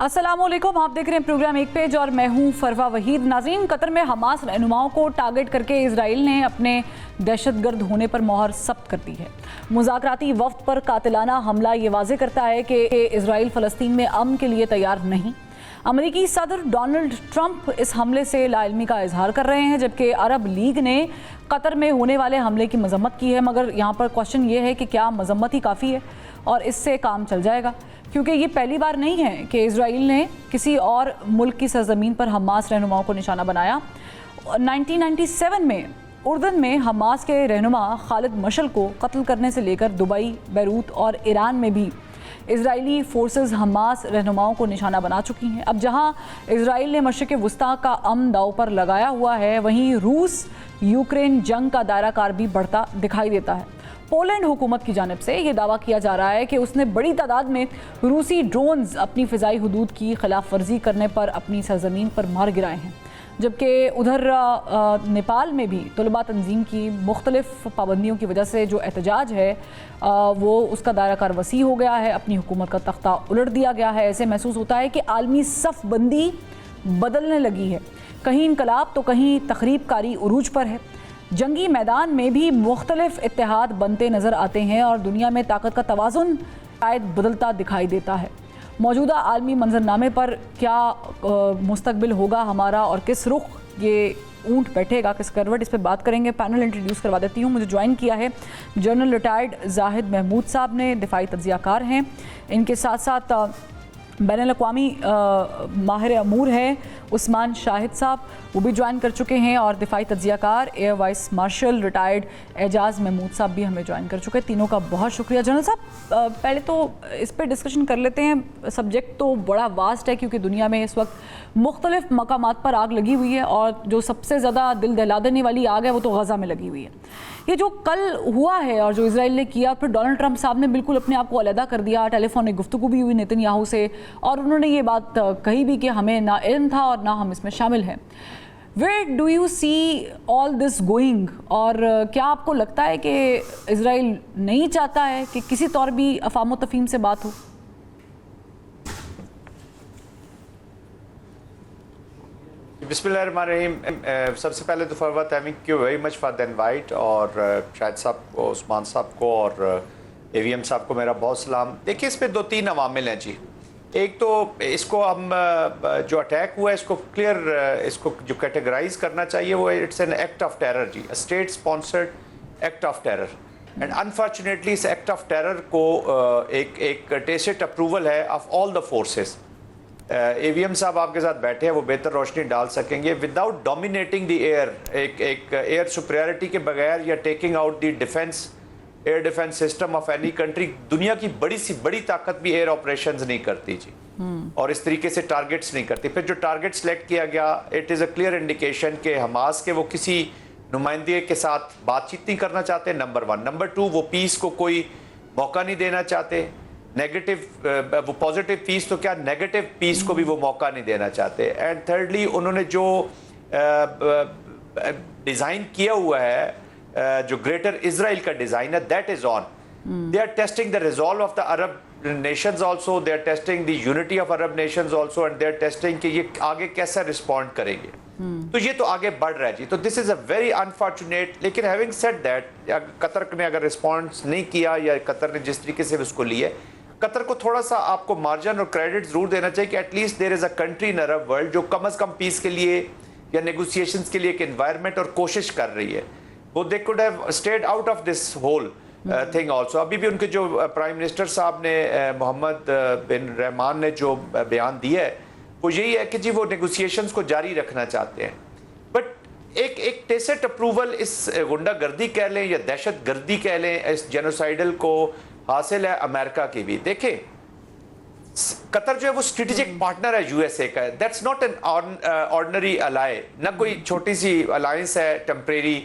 अस्सलामुअलैकुम, आप देख रहे हैं प्रोग्राम एक पेज और मैं हूं फरवा वहीद। नाज़रीन, कतर में हमास रहनुमाओं को टारगेट करके इजराइल ने अपने दहशतगर्द होने पर मोहर सख्त कर दी है। मुज़ाकराती वफ्द पर कातिलाना हमला ये वाज़े करता है कि इजराइल फ़लस्तीन में अमन के लिए तैयार नहीं। अमेरिकी सदर डोनाल्ड ट्रंप इस हमले से लाइल्मी का इजहार कर रहे हैं, जबकि अरब लीग ने कतर में होने वाले हमले की मजम्मत की है। मगर यहाँ पर क्वेश्चन ये है कि क्या मजम्मत ही काफ़ी है और इससे काम चल जाएगा? क्योंकि ये पहली बार नहीं है कि इजराइल ने किसी और मुल्क की सरजमीन पर हमास रहनुमाओं को निशाना बनाया। 1997 में उर्दन में हमास के रहनुमा खालिद मशल को कत्ल करने से लेकर दुबई, बैरूत और ईरान में भी इजरायली फोर्सेस हमास रहनुमाओं को निशाना बना चुकी हैं। अब जहां इजराइल ने मशरिक़ वुस्ता का अमन दाव पर लगाया हुआ है, वहीं रूस यूक्रेन जंग का दायरा कार भी बढ़ता दिखाई देता है। पोलैंड हुकूमत की जानिब से ये दावा किया जा रहा है कि उसने बड़ी तादाद में रूसी ड्रोन्स अपनी फ़िज़ाई हदूद की खिलाफ वर्जी करने पर अपनी सरजमीन पर मार गिराए हैं। जबकि उधर नेपाल में भी तलबा तंजीम की मुख्तलिफ पाबंदियों की वजह से जो एहतजाज है वो उसका दायरा कार वसी हो गया है। अपनी हुकूमत का तख्ता उलट दिया गया है। ऐसे महसूस होता है कि आलमी सफ़ बंदी बदलने लगी है। कहीं इनकलाब तो कहीं तखरीबकारी उरूज पर है। जंगी मैदान में भी मुख्तलिफ इत्तेहाद बनते नज़र आते हैं और दुनिया में ताकत का तवाज़ुन शायद बदलता दिखाई देता है। मौजूदा आलमी मंजरनामे पर क्या मुस्तकबिल होगा हमारा और किस रुख ये ऊँट बैठेगा, किस करवट, इस पर बात करेंगे। पैनल इंट्रोड्यूस करवा देती हूँ। मुझे ज्वाइन किया है जनरल रिटायर्ड जाहिद महमूद साहब ने, दिफाई तज्ज़ियाकार हैं। इनके साथ साथ बैनुल अक़वामी माहिर अमूर है उस्मान शाहिद साहब, वो भी ज्वाइन कर चुके हैं। और दिफाई तज्ज़ियाकार एयर वाइस मार्शल रिटायर्ड एजाज़ महमूद साहब भी हमें ज्वाइन कर चुके हैं। तीनों का बहुत शुक्रिया। जनरल साहब, पहले तो इस पर डिस्कशन कर लेते हैं। सब्जेक्ट तो बड़ा वास्ट है क्योंकि दुनिया में इस वक्त मुख्तलिफ मकामात पर आग लगी हुई है और जो सबसे ज़्यादा दिल दहला देने वाली आग है वो तो गज़ा में लगी हुई है। ये जो कल हुआ है और जो इजराइल ने किया, फिर डोनाल्ड ट्रंप साहब ने बिल्कुल अपने आप को अलहदा कर दिया। टेलीफोनिक गुफ्तगू भी हुई नेतन्याहू से और उन्होंने ये बात कही भी कि हमें ना इल्म था और ना हम इसमें शामिल हैं। Where do you see all this going? और क्या आपको लगता है कि इजराइल नहीं चाहता है कि किसी तौर भी अफाम तफहीम से बात हो? बिस्मिल्लाहिर्रहमानिर्रहीम। सबसे पहले तो Farwa, thank you very much for the invite. और शाहिद साहब को, उस्मान साहब को और एवीएम साहब को मेरा बहुत सलाम। देखिए, इस पर दो तीन अवामिल हैं जी। एक तो इसको हम जो अटैक हुआ है इसको क्लियर, इसको जो कैटेगराइज करना चाहिए वो it's an act of terror जी, state sponsored act of terror. And unfortunately इस एक्ट ऑफ टेरर को एक टेसिट अप्रूवल है of all the forces. AVM साहब आपके साथ बैठे हैं, वो बेहतर रोशनी डाल सकेंगे। विदाउट डोमिनेटिंग द एयर, एक एयर सुपीरियरिटी के बगैर या taking out the defence, air defence system of any country, दुनिया की बड़ी सी बड़ी ताकत भी एयर ऑपरेशंस नहीं करती जी, और इस तरीके से टारगेट्स नहीं करती। फिर जो टारगेट सेलेक्ट किया गया, it is a clear indication कि हमास के वो किसी नुमाइंदे के साथ बातचीत नहीं करना चाहते, नंबर वन। नंबर टू, वो पीस को कोई मौका नहीं देना चाहते। नेगेटिव, वो पॉजिटिव पीस तो क्या, नेगेटिव पीस को भी वो मौका नहीं देना चाहते। एंड थर्डली, उन्होंने जो डिज़ाइन किया हुआ है, जो ग्रेटर इजराइल का डिज़ाइन है, that is on. They are testing the resolve of the Arab nations also, they are testing the unity of Arab nations also, and they are testing कि ये आगे कैसा रिस्पॉन्ड करेंगे। तो ये तो आगे बढ़ रहा है जी। तो this is a very unfortunate. लेकिन हैविंग सेड दैट, कतर ने अगर रिस्पॉन्स नहीं किया या कतर ने जिस तरीके से उसको लिया, कतर को थोड़ा सा आपको मार्जिन और क्रेडिट जरूर देना चाहिए कि at least there is a country in Arab world जो कम अज़ कम पीस के लिए या नेगोशिएशंस के लिए एक एनवायरनमेंट और कोशिश कर रही है। वो they could have stayed out of this whole thing also. अभी भी उनके जो प्राइम मिनिस्टर साहब ने, मोहम्मद बिन रहमान ने जो बयान दिया है वो यही है कि जी वो नेगोशिएशंस को जारी रखना चाहते हैं। बट एक टेसिट अप्रूवल इस गुंडागर्दी कह लें या दहशत गर्दी कह लें, इस जेनोसाइडल को हासिल है अमेरिका की भी। देखें, कतर जो है वो स्ट्रेटेजिक पार्टनर है यूएसए का। That's not an ordinary ally, ना कोई छोटी सी अलायंस है टेम्परेरी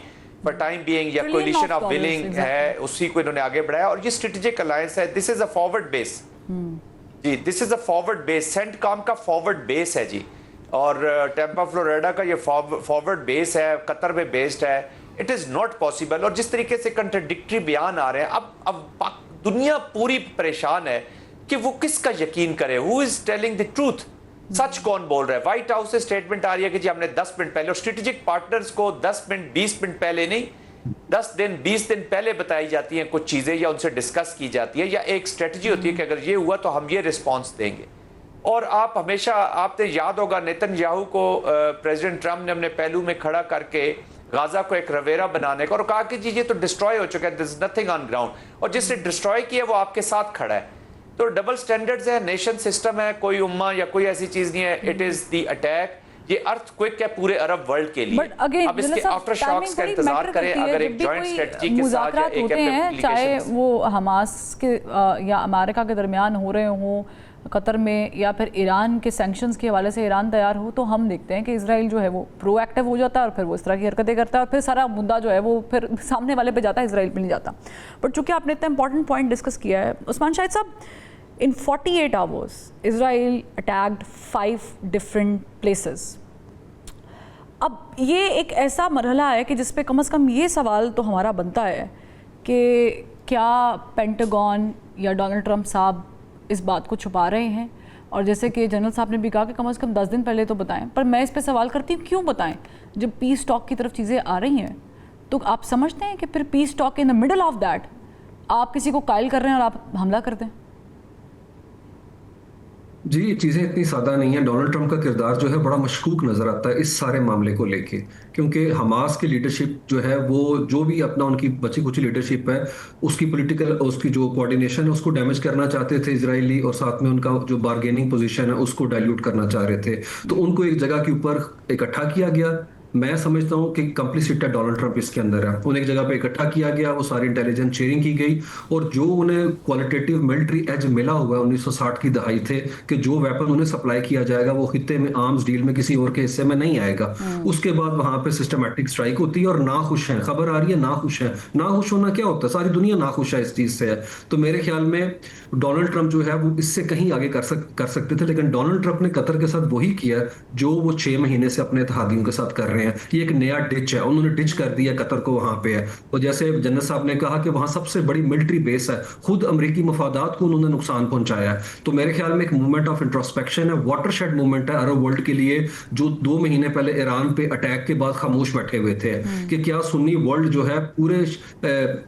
फॉर टाइम बीइंग या कोलिशन ऑफ विलिंग है, उसी को इन्होंने आगे बढ़ाया। और ये स्ट्रेटेजिक अलायंस है। This is a forward base जी, this is a forward base, CENTCOM का फॉरवर्ड बेस है जी। और टेम्पा फ्लोरिडा का ये फॉरवर्ड बेस है, कतर में बेस्ड है। It is not possible. और जिस तरीके से कंट्रडिक्टरी बयान आ रहे हैं, अब दुनिया पूरी परेशान है कि वो किसका यकीन करे, who is telling the truth, सच कौन बोल रहा है। व्हाइट हाउस से स्टेटमेंट आ रही है कि जी हमने 10 मिनट पहले, और स्ट्रेटेजिक पार्टनर्स को 10 मिनट 20 मिनट पहले नहीं, 10 दिन 20 दिन पहले बताई जाती हैं कुछ चीजें, या उनसे डिस्कस की जाती है, या एक स्ट्रेटजी होती है कि अगर ये हुआ तो हम ये रिस्पॉन्स देंगे। और आप हमेशा, आपने याद होगा नेतन्याहू को प्रेसिडेंट ट्रंप ने अपने पहलू में खड़ा करके गाजा को एक रवेरा बनाने का, और कहा कि जी ये तो डिस्ट्रॉय हो चुका है, this is nothing on ground, और जिसने डिस्ट्रॉय किया वो आपके साथ खड़ा है। तो डबल स्टैंडर्ड्स है, नेशन सिस्टम है, कोई उम्मा या कोई ऐसी चीज नहीं है, इट इज द अटैक, ये अर्थक्वेक है पूरे अरब वर्ल्ड के लिए। अब इसके आफ्टर शॉक्स का इंतजार करें, अगर एक जॉइंट स्ट्रेटजी के साथ या एक हैं, चाहे वो हमास के या अमेरिका के दरमियान हो रहे हों कतर में, या फिर ईरान के सैंक्शंस के हवाले से ईरान तैयार हो, तो हम देखते हैं कि इजराइल जो है वो प्रोएक्टिव हो जाता है और फिर वो इस तरह की हरकतें करता है, और फिर सारा मुद्दा जो है वो फिर सामने वाले पे जाता है, इजराइल पे नहीं जाता। बट चूंकि आपने इतना इंपॉर्टेंट पॉइंट डिस्कस किया है उस्मान शाहिद साहब, in 48 hours Israel attacked 5 different places। अब ये एक ऐसा मरहला है कि जिस पे कम से कम ये सवाल तो हमारा बनता है कि क्या पेंटागन या डोनाल्ड ट्रंप साहब इस बात को छुपा रहे हैं, और जैसे कि जनरल साहब ने भी कहा कि कम से कम 10 दिन पहले तो बताएं, पर मैं इस पे सवाल करती हूँ क्यों बताएं जब पीस टॉक की तरफ चीज़ें आ रही हैं। तो आप समझते हैं कि फिर piece talk in the middle of that आप किसी को कायल कर रहे हैं और आप हमला कर दें? जी, चीज़ें इतनी सादा नहीं है। डोनाल्ड ट्रंप का किरदार जो है बड़ा मशकूक नज़र आता है इस सारे मामले को लेके, क्योंकि हमास की लीडरशिप जो है वो जो भी अपना उनकी बची कुची लीडरशिप है उसकी पॉलिटिकल, उसकी जो कोऑर्डिनेशन है उसको डैमेज करना चाहते थे इजरायली, और साथ में उनका जो बार्गेनिंग पोजीशन है उसको डाइल्यूट करना चाह रहे थे। तो उनको एक जगह के ऊपर इकट्ठा किया गया। मैं समझता हूँ कि कंप्लीसिट है डोनाल्ड ट्रंप इसके अंदर है। उन्हें एक जगह पे इकट्ठा किया गया, वो सारी इंटेलिजेंस शेयरिंग की गई, और जो उन्हें क्वालिटेटिव मिलिट्री एज मिला हुआ है 1960 की दहाई थे कि जो वेपन उन्हें सप्लाई किया जाएगा वो खित्ते में आर्म्स डील में किसी और के हिस्से में नहीं आएगा। उसके बाद वहां पे सिस्टमैटिक स्ट्राइक होती है, और नाखुश हैं, खबर आ रही है नाखुश है। नाखुश होना क्या होता है? सारी दुनिया नाखुश है इस चीज से। तो मेरे ख्याल में डोनाल्ड ट्रंप जो है वो इससे कहीं आगे कर सकते थे, लेकिन डोनाल्ड ट्रंप ने कतर के साथ वही किया जो वो 6 महीने से अपने इत्तेहादियों के साथ कर रहे हैं। ये एक नया डिच है, उन्होंने डिच कर दिया कतर को वहां पे है। और जैसे जनरल साहब ने कहा कि वहां सबसे बड़ी मिलिट्री बेस है, खुद अमेरिकी मफादात को उन्होंने नुकसान पहुंचाया है। तो मेरे ख्याल में एक मूवमेंट ऑफ इंट्रोस्पेक्शन है, वाटरशेड मूवमेंट है अरब वर्ल्ड के लिए, जो 2 महीने पहले ईरान पे अटैक के बाद खामोश बैठे हुए थे कि क्या सुन्नी वर्ल्ड जो है पूरे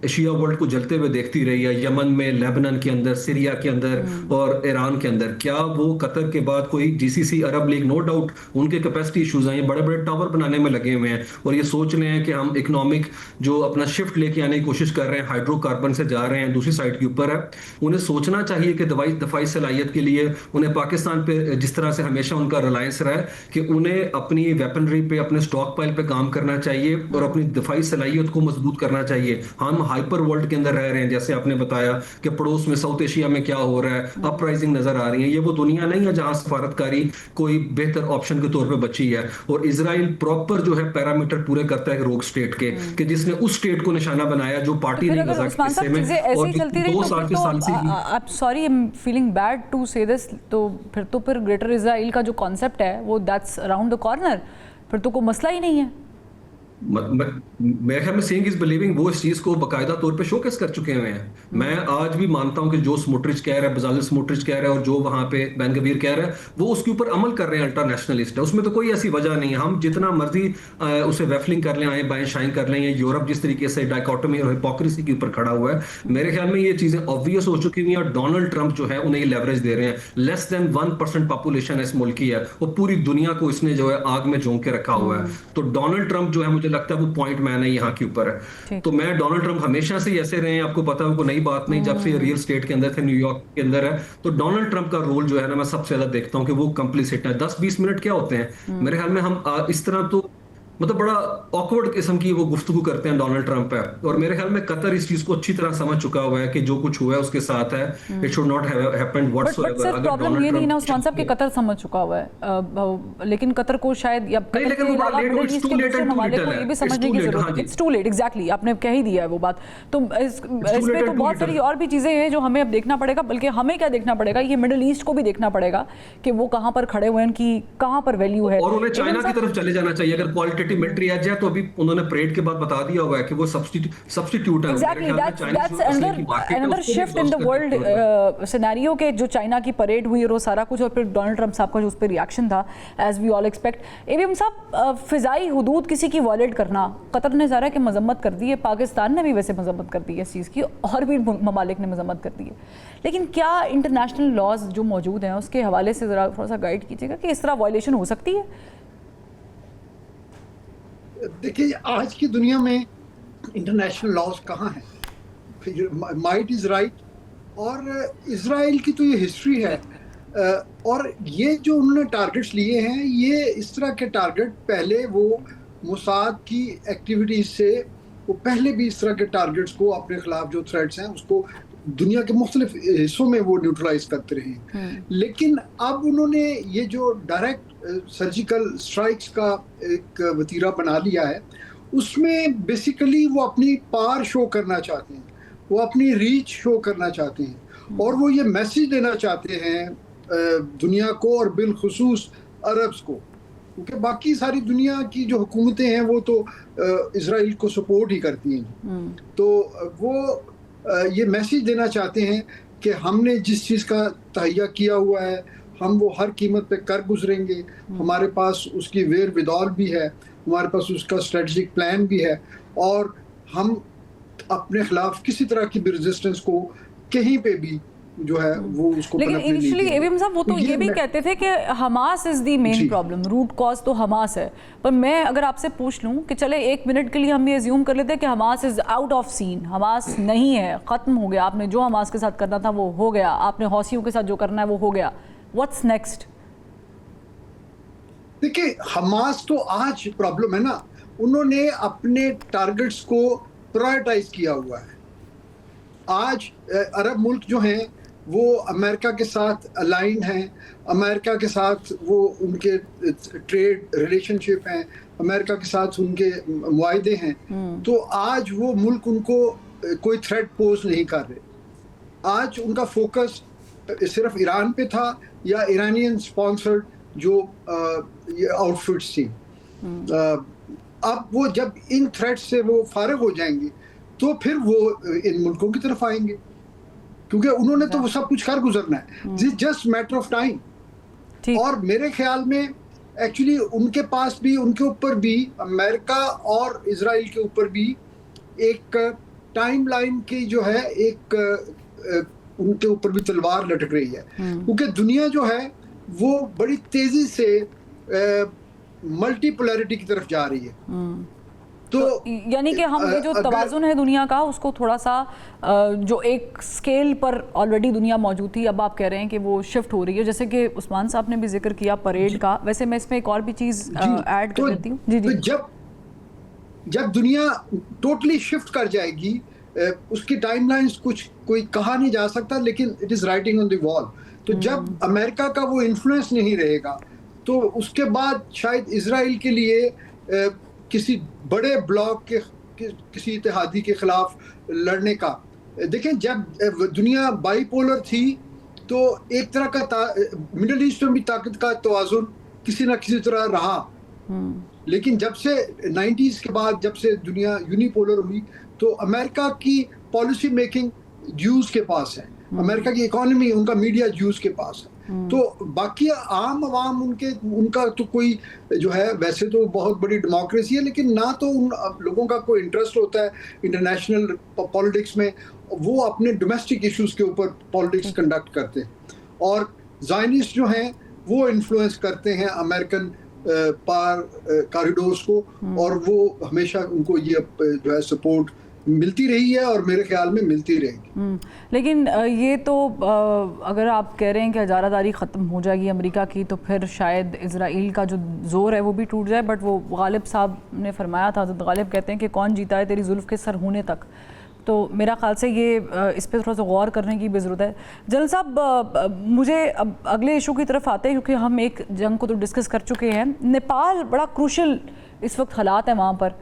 एशिया वर्ल्ड को जलते हुए देखती रही है, यमन में, लेबनान के अंदर, सीरिया के अंदर और ईरान के अंदर। क्या वो कतर के बाद कोई जीसीसी अरब लीग, नो डाउट उनके कैपेसिटी इश्यूज हैं, बड़े बड़े टावर बनाने में लगे हुए हैं और ये सोच रहे हैं कि हम इकोनॉमिक जो अपना शिफ्ट लेके आने की कोशिश कर रहे हैं, हाइड्रोकार्बन से जा रहे हैं, दूसरी साइड के ऊपर है। उन्हें सोचना चाहिए कि दफाई सलाहियत के लिए उन्हें पाकिस्तान पे जिस तरह से हमेशा उनका रिलायंस रहा है कि उन्हें अपनी वेपनरी पे, अपने स्टॉक पाइल पे काम करना चाहिए और अपनी दफाई सलाहियत को मजबूत करना चाहिए। हम हाइपर वर्ल्ड के अंदर रह रहे हैं, जैसे आपने बताया कि पड़ोस में साउथ एशिया में क्या हो रहा है, अपराइजिंग नजर आ रही है। ये वो दुनिया नहीं है जहां सफारतकारी कोई बेहतर ऑप्शन के तौर पे बची है। और इजराइल प्रॉपर जो है पैरामीटर पूरे करता है रोग स्टेट के, कि जिसने उस स्टेट को निशाना बनाया जो पार्टी नहीं गजा के हिस्से में, और 2 साल के साल से sorry I am feeling bad to say this, तो फिर ग्रेटर इजराइल का जो कॉन्सेप्ट है वो दैट्स अराउंड द कॉर्नर, फिर तो कोई मसला ही नहीं है। मेरे ख्याल में सीइंग इज बिलीविंग वो इस चीज को बाकायदा तौर पे शोकेस कर चुके हुए हैं। मैं आज भी मानता हूं कि जो स्मोट्रिच कह रहा है, बजालिल स्मोट्रिच कह रहा है, और जो वहां पे बेन गवीर कह रहा है, वो उसके ऊपर अमल कर रहे हैं, अल्ट्रा नेशनलिस्ट है। उसमें तो कोई ऐसी वजह नहीं है। हम जितना मर्जी उसे वेफलिंग कर लें, आए बाएं शाइन कर लें, यूरोप जिस तरीके से डाइकोटोमी और हिपोक्रेसी के ऊपर खड़ा हुआ है, मेरे ख्याल में ये चीजें ऑब्वियस हो चुकी हुई हैं। और डोनाल्ड ट्रंप जो है उन्हें लेवरेज दे रहे हैं। लेस देन 1% पॉपुलेशन इस मुल्क की है, वो पूरी दुनिया को इसने जो है आग में झोंक के रखा हुआ है। तो डोनाल्ड ट्रंप जो है, मुझे लगता है वो पॉइंट मैन है यहाँ के ऊपर है। तो मैं डोनाल्ड ट्रंप हमेशा से ऐसे रहे हैं, आपको पता है, वो नई बात नहीं, जब से ये रियल स्टेट के अंदर थे, न्यूयॉर्क के अंदर है। तो डोनाल्ड ट्रंप का रोल जो है ना, मैं सबसे ज्यादा देखता हूँ कि वो कंप्लीसिट है। 10-20 मिनट क्या होते हैं मेरे ख्याल में। हम इस तरह तो मतलब बड़ा ऑकवर्ड किस्म की वो गुफ्तगू करते हैं डोनाल्ड ट्रंप है। और मेरे ख्याल में कतर इस चीज को अच्छी तरह समझ चुका हुआ है कि जो कुछ हुआ है उसके साथ है, it should not have happened whatsoever. अगर प्रॉब्लम ये नहीं ना उस्मान साहब कि कतर समझ चुका हुआ है, लेकिन कतर को शायद या लेकिन वो बड़ा late, it's too late and too little है, ये भी समझने की जरूरत है। इट्स टू लेट, एग्जैक्टली, आपने कह ही दिया है वो बात। तो इस पे तो बहुत सारी और भी चीजें हैं जो हमें अब देखना पड़ेगा, बल्कि हमें क्या देखना पड़ेगा, ये मिडिल ईस्ट को भी देखना पड़ेगा कि वो कहां पर खड़े हुए हैं, उनकी कहां पर वैल्यू है। और उन्हें चाइना की तरफ चले जाना चाहिए। अगर रोटेटिव मिलिट्री एज है, तो अभी उन्होंने परेड के बाद बता दिया हुआ है कि वो सब्स्टिट्यूट है। Exactly, that's another shift in the world scenario के जो चाइना की परेड हुई और वो सारा कुछ, और फिर डोनाल्ड ट्रंप साहब का जो उस पर रिएक्शन था, as we all expect. AVM साहब, फिजाई हुदूद किसी की वॉलेट करना, कतर ने ज़रा कि मजम्मत कर दी है, पाकिस्तान ने भी वैसे मजम्मत कर दी है इस चीज़ की, और भी ममालिक ने मजम्मत कर दी है, लेकिन क्या इंटरनेशनल लॉज जो मौजूद हैं उसके हवाले से ज़रा थोड़ा सा गाइड कीजिएगा कि इस तरह वायलेशन हो सकती है? देखिए, आज की दुनिया में इंटरनेशनल लॉज कहाँ हैं? माइट इज राइट, और इजराइल की तो ये हिस्ट्री है, और ये जो उन्होंने टारगेट्स लिए हैं, ये इस तरह के टारगेट पहले वो मोसाद की एक्टिविटीज से वो पहले भी इस तरह के टारगेट्स को अपने खिलाफ जो थ्रेट्स हैं उसको दुनिया के मुख्तलिफ हिस्सों में वो न्यूट्रलाइज करते रहे। लेकिन अब उन्होंने ये जो डायरेक्ट सर्जिकल स्ट्राइक्स का एक वतीरा बना लिया है, उसमें बेसिकली वो अपनी पावर शो करना चाहते हैं, वो अपनी रीच शो करना चाहते हैं, और वो ये मैसेज देना चाहते हैं दुनिया को, और बिलखुसूस अरब्स को, क्योंकि बाकी सारी दुनिया की जो हुकूमतें हैं वो तो इजराइल को सपोर्ट ही करती हैं। तो वो ये मैसेज देना चाहते हैं कि हमने जिस चीज़ का तहैया किया हुआ है, हम वो हर कीमत पे कर गुजरेंगे, हमारे पास उसकी वेर विदौल भी है, हमारे पास उसका स्ट्रेटजिक प्लान भी है, और हम अपने खिलाफ किसी तरह की रेजिस्टेंस को कहीं पे भी जो है वो उसको। लेकिन इनिशियली एवीएम साहब वो तो ये भी कहते थे कि Hamas is the main problem, root cause तो हमास है। पर मैं अगर आपसे पूछ लूं कि चले एक मिनट के लिए हम ये अज्यूम कर लेते हैं कि Hamas is out of scene, Hamas नहीं है, खत्म हो गया, आपने जो हमास के साथ करना था वो हो गया, आपने हौसियों के साथ जो करना है वो हो गया, व्हाट्स नेक्स्ट? देखिए, हमास तो आज प्रॉब्लम है ना, उन्होंने अपने टारगेट्स को प्रायोरिटाइज किया हुआ है। आज अरब मुल्क जो हैं वो अमेरिका के साथ अलाइन हैं, अमेरिका के साथ वो उनके ट्रेड रिलेशनशिप हैं, अमेरिका के साथ उनके मुआहदे हैं, तो आज वो मुल्क उनको कोई थ्रेट पोज नहीं कर रहे। आज उनका फोकस सिर्फ ईरान पे था या ईरानियन स्पॉन्सर्ड जो ये आउटफिट्स थी। अब वो जब इन थ्रेट्स से वो फारिग हो जाएंगे तो फिर वो इन मुल्कों की तरफ आएंगे, क्योंकि उन्होंने तो वो सब कुछ कर गुजरना है। This just matter of time. और मेरे ख्याल में एक्चुअली उनके पास भी, उनके ऊपर भी, अमेरिका और इजराइल के ऊपर भी एक टाइमलाइन की जो है एक उनके ऊपर भी तलवार लटक रही है, क्योंकि दुनिया जो है वो बड़ी तेजी से मल्टीपोलैरिटी की तरफ जा रही है। तो यानी कि हम ये जो तवाज़ुन है दुनिया का, उसको थोड़ा सा जो एक स्केल पर ऑलरेडी दुनिया मौजूद थी, अब आप कह रहे हैं कि वो शिफ्ट हो रही है। जैसे कि उस्मान साहब ने भी जिक्र किया परेड का, वैसे मैं इसमें एक और भी चीज़ ऐड कर देती हूँ। जी जी। तो जब दुनिया टोटली शिफ्ट कर जाएगी, उसकी टाइमलाइंस कुछ कोई कहा नहीं जा सकता, लेकिन it is writing on the wall. तो जब अमेरिका का वो इन्फ्लुएंस नहीं रहेगा, तो उसके बाद शायद इजराइल के लिए किसी बड़े ब्लॉक के किसी इत्तेहादी के खिलाफ लड़ने का, देखें जब दुनिया बाईपोलर थी तो एक तरह का मिडिल ईस्ट में भी ताकत का तवाज़ुन किसी ना किसी तरह रहा, लेकिन जब से 90s के बाद जब से दुनिया यूनिपोलर हुई तो अमेरिका की पॉलिसी मेकिंग ज्यूज के पास है, अमेरिका की इकोनॉमी, उनका मीडिया ज्यूज के पास है। तो बाकी आम आवाम उनका तो कोई जो है, वैसे तो बहुत बड़ी डेमोक्रेसी है, लेकिन ना तो उन लोगों का कोई इंटरेस्ट होता है इंटरनेशनल पॉलिटिक्स में, वो अपने डोमेस्टिक इश्यूज के ऊपर पॉलिटिक्स कंडक्ट करते हैं। और ज़ायनिस्ट जो हैं वो इन्फ्लुएंस करते हैं अमेरिकन पार कॉरिडोर्स को, और वो हमेशा उनको ये जो है सपोर्ट मिलती रही है और मेरे ख्याल में मिलती रहेगी। लेकिन ये तो अगर आप कह रहे हैं कि हजारादारी ख़त्म हो जाएगी अमेरिका की, तो फिर शायद इजराइल का जो ज़ोर है वो भी टूट जाए। बट वो गालिब साहब ने फरमाया था, हज़रत गालिब कहते हैं कि कौन जीता है तेरी जुल्फ़ के सर होने तक। तो मेरा ख्याल से ये इस पर थोड़ा सा गौर करने की भी ज़रूरत है। जनरल साहब, मुझे अब अगले इशू की तरफ आते हैं, क्योंकि हम एक जंग को तो डिस्कस कर चुके हैं। नेपाल बड़ा क्रूशल इस वक्त हालात है वहाँ पर,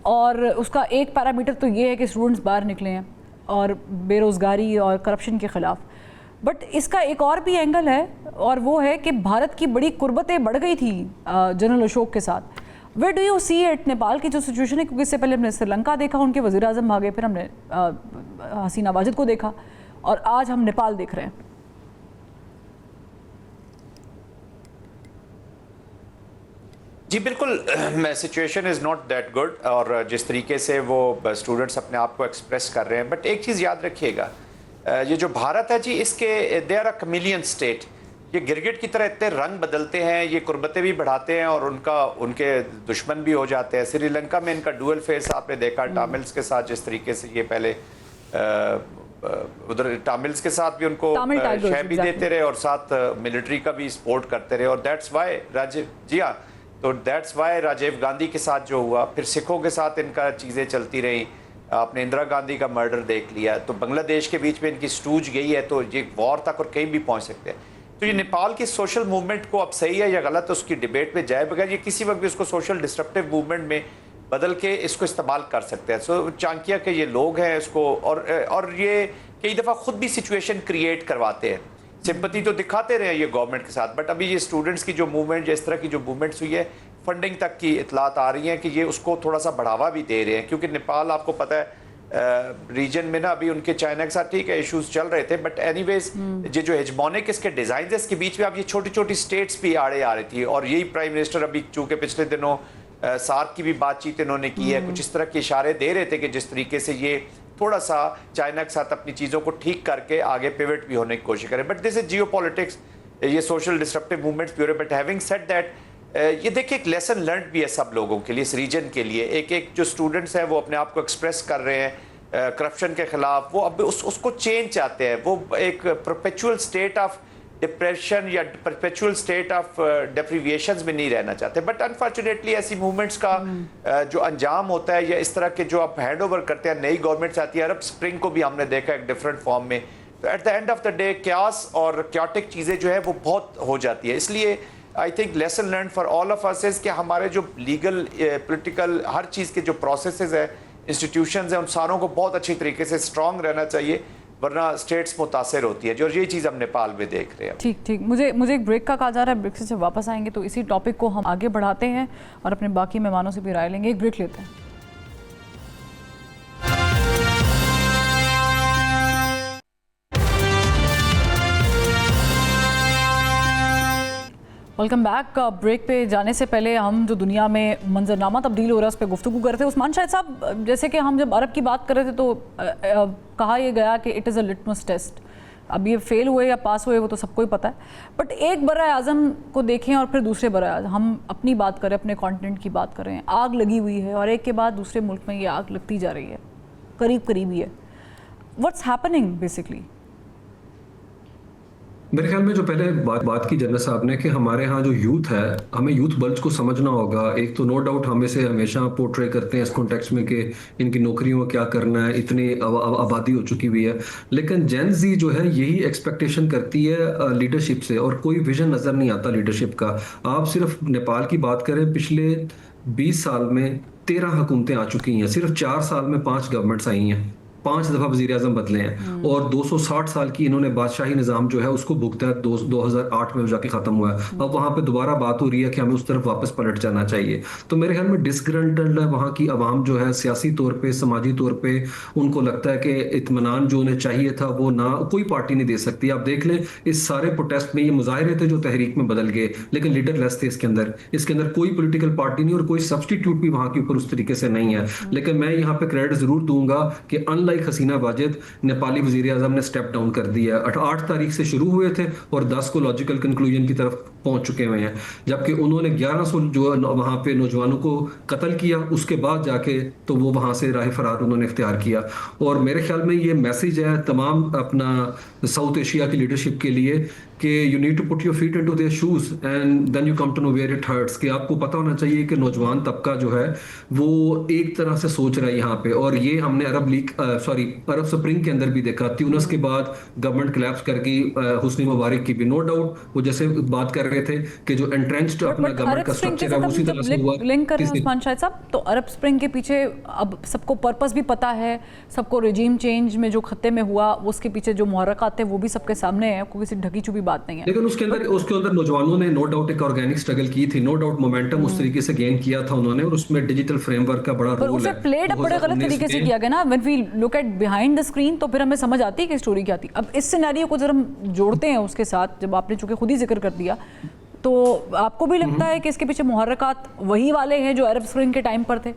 और उसका एक पैरामीटर तो ये है कि स्टूडेंट्स बाहर निकले हैं और बेरोज़गारी और करप्शन के ख़िलाफ़। बट इसका एक और भी एंगल है, और वो है कि भारत की बड़ी कुर्बतें बढ़ गई थी जनरल अशोक के साथ, where do you see it Nepal की जो सिचुएशन है, क्योंकि इससे पहले हमने श्रीलंका देखा, उनके वज़ीर आज़म भागे, फिर हमने हसीना वाजिद को देखा और आज हम नेपाल देख रहे हैं। जी बिल्कुल, situation is not that good, और जिस तरीके से वो स्टूडेंट्स अपने आप को एक्सप्रेस कर रहे हैं, बट एक चीज़ याद रखिएगा, ये जो भारत है जी, इसके they are a chameleon state. ये गिरगिट की तरह इतने रंग बदलते हैं, ये कुर्बतें भी बढ़ाते हैं और उनके दुश्मन भी हो जाते हैं। श्रीलंका में इनका डुअल फेस आपने देखा, टामिल्स के साथ जिस तरीके से ये पहले उधर टामिल्स के साथ भी उनको शय भी देते रहे और साथ मिलिट्री का भी सपोर्ट करते रहे, और दैट्स वाई राजीव गांधी के साथ जो हुआ, फिर सिखों के साथ इनका चीज़ें चलती रही। आपने इंदिरा गांधी का मर्डर देख लिया, तो बांग्लादेश के बीच में इनकी स्टूज गई है, तो ये वॉर तक और कहीं भी पहुंच सकते हैं। तो ये नेपाल की सोशल मूवमेंट को अब सही है या गलत है उसकी डिबेट में जाए बगैर, ये किसी वक्त भी उसको सोशल डिस्ट्रक्टिव मूवमेंट में बदल के इसको इस्तेमाल कर सकते हैं। सो चाणक्य के ये लोग हैं इसको, और ये कई दफ़ा खुद भी सिचुएशन क्रिएट करवाते हैं। सिंपैथी तो दिखाते रहे ये गवर्नमेंट के साथ, बट अभी ये स्टूडेंट्स की जो मूवमेंट, इस तरह की जो मूवमेंट्स हुई है, फंडिंग तक की इतलात आ रही हैं कि ये उसको थोड़ा सा बढ़ावा भी दे रहे हैं, क्योंकि नेपाल आपको पता है रीजन में ना अभी उनके चाइना के साथ ठीक है इश्यूज चल रहे थे, बट एनीवेज ये जो हेजमोनिक इसके डिजाइन है, इसके बीच में अब ये छोटी छोटी स्टेट्स भी आड़े आ रही थी, और यही प्राइम मिनिस्टर अभी चूंकि पिछले दिनों सार्क की भी बातचीत इन्होंने की है, कुछ इस तरह के इशारे दे रहे थे कि जिस तरीके से ये थोड़ा सा चाइना के साथ अपनी चीज़ों को ठीक करके आगे पिवट भी होने की कोशिश करें। But this is Jio politics, ये सोशल डिस्ट्रप्टिव मूवमेंट्स भी हो रहे, बट हैविंग सेड दैट, ये देखिए एक लेसन लर्न भी है सब लोगों के लिए, इस रीजन के लिए। एक जो स्टूडेंट्स हैं वो अपने आप को एक्सप्रेस कर रहे हैं करप्शन के खिलाफ, वो अब उसको चेंज चाहते हैं, वो एक परपेचुअल स्टेट ऑफ डिप्रेशन या परपेचुअल स्टेट ऑफ डेप्रीविएशंस में नहीं रहना चाहते। बट अनफॉर्चुनेटली ऐसी मूवमेंट्स का जो अंजाम होता है, या इस तरह के जो आप हैंड ओवर करते हैं, नई गवर्नमेंट्स आती है, अरब स्प्रिंग को भी हमने देखा एक डिफरेंट फॉर्म में, तो at the end of the day क्यास और क्याटिक चीज़ें जो है वो बहुत हो जाती है। इसलिए I think lesson learn for all of us is कि हमारे जो लीगल पोलिटिकल हर चीज़ के जो प्रोसेसेस है, इंस्टीट्यूशंस हैं, उन सारों को बहुत अच्छी तरीके से स्ट्रॉन्ग रहना चाहिए, वरना स्टेट्स मुतासर होती है, जो यही चीज़ हम नेपाल में देख रहे हैं। ठीक, मुझे एक ब्रेक का कहा जा रहा है, ब्रेक से जब वापस आएंगे तो इसी टॉपिक को हम आगे बढ़ाते हैं और अपने बाकी मेहमानों से भी राय लेंगे। एक ब्रेक लेते हैं। Welcome back. ब्रेक पे जाने से पहले हम जो दुनिया में मंजरनामा तब्दील हो रहा है उस पर गुफ्तगू करते हैं। उस्मान शाहिद साहब, जैसे कि हम जब अरब की बात कर रहे थे तो कहा यह गया कि it is a litmus test. अब ये फेल हुए या पास हुए वो तो सबको ही पता है, बट एक बराए आज़म को देखें और फिर दूसरे बराए आज़म, हम अपनी बात करें, अपने कॉन्टिनेंट की बात करें, आग लगी हुई है और एक के बाद दूसरे मुल्क में ये आग लगती जा रही है, करीब ही है। What's happening basically? मेरे ख्याल में जो पहले बात की जन्नत साहब ने कि हमारे यहाँ जो यूथ है, हमें यूथ बल्ज को समझना होगा। एक तो नो डाउट हम इसे हमेशा पोर्ट्रे करते हैं इस कॉन्टेक्स्ट में कि इनकी नौकरियों में क्या करना है, इतनी आबादी हो चुकी हुई है, लेकिन जेन ज़ी जो है यही एक्सपेक्टेशन करती है लीडरशिप से, और कोई विजन नज़र नहीं आता लीडरशिप का। आप सिर्फ नेपाल की बात करें, पिछले 20 साल में 13 हुकूमतें आ चुकी हैं, सिर्फ 4 साल में 5 गवर्नमेंट्स आई हैं, 5 दफ़ा वज़ीर आज़म बदले हैं, और 260 साल की इन्होंने बादशाही निज़ाम जो है उसको भुगता है। 2008 में जाके ख़त्म हुआ है। अब वहाँ पे दोबारा बात हो रही है कि हमें उस तरफ वापस पलट जाना चाहिए। तो मेरे ख्याल में डिसग्रंटल्ड है वहाँ की आवाम जो है, सियासी तौर पे, समाजी तौर पे उनको लगता है कि इत्मीनान जो उन्हें चाहिए था वो ना कोई पार्टी नहीं दे सकती। आप देख लें इस सारे प्रोटेस्ट में ये मुजाहरे थे जो तहरीक में बदल गए, लेकिन लीडर लेस थे इसके अंदर कोई पोलिटिकल पार्टी नहीं और कोई सब्सटीट्यूट भी वहाँ के ऊपर उस तरीके से नहीं है। लेकिन मैं यहाँ पे क्रेडिट जरूर दूंगा कि अनलाइक हसीना वाजिद, नेपाली वजीर आज़म ने स्टेप डाउन कर दिया। 8 तारीख से शुरू हुए थे और 10 को लॉजिकल कंक्लूजन की तरफ पहुंच चुके हुए हैं, जबकि उन्होंने 1100 जो वहां पे नौजवानों को कत्ल किया, उसके बाद जाके तो वो वहां से राह फरार उन्होंने इख्तियार किया। और मेरे ख्याल में ये मैसेज है तमाम अपना साउथ एशिया की लीडरशिप के लिए कि you need to put your feet into their shoes and then you come to know where it hurts, कि आपको पता होना चाहिए कि नौजवान तबका जो है वो एक तरह से सोच रहा है यहाँ पे। और ये हमने अरब स्प्रिंग के अंदर भी देखा। ट्यूनिस के बाद गवर्नमेंट कोलैप्स कर गई, हुस्नी मुबारक की भी नो डाउट, वो जैसे बात कर रहे थे कि जो एंट्रेंच्ड अपना गवर्नमेंट का स्ट्रक्चर है उसी तरह से हुआ। लिंक कर रहे हैं उस्मान शाहिद साहब, तो अरब स्प्रिंग के पीछे अब सबको पर्पस भी पता है, सबको रेजिम चेंज में जो खत्ते में हुआ उसके पीछे जो मुहर्रकात थे वो भी सबके सामने है, कोई किसी ढकी छुपी बात नहीं है। लेकिन उसके अंदर नौजवानों ने नो डाउट एक ऑर्गेनिक स्ट्रगल की थी, नो डाउट मोमेंटम उस तरीके से गेन किया था उन्होंने, और उसमें डिजिटल फ्रेमवर्क का बड़ा रोल है। प्लेड अब बड़े गलत तरीके से किया गया ना, when we look at behind the screen तो फिर हमें समझ आती है कि स्टोरी क्या थी। अब इस सिनेरियो को जब हम जोड़ते हैं उसके साथ, जब आपने चूंकि खुद ही जिक्र कर दिया, तो आपको भी लगता है कि इसके पीछे मुहर्रकात वही वाले हैं जो अरब स्प्रिंग के टाइम पर थे?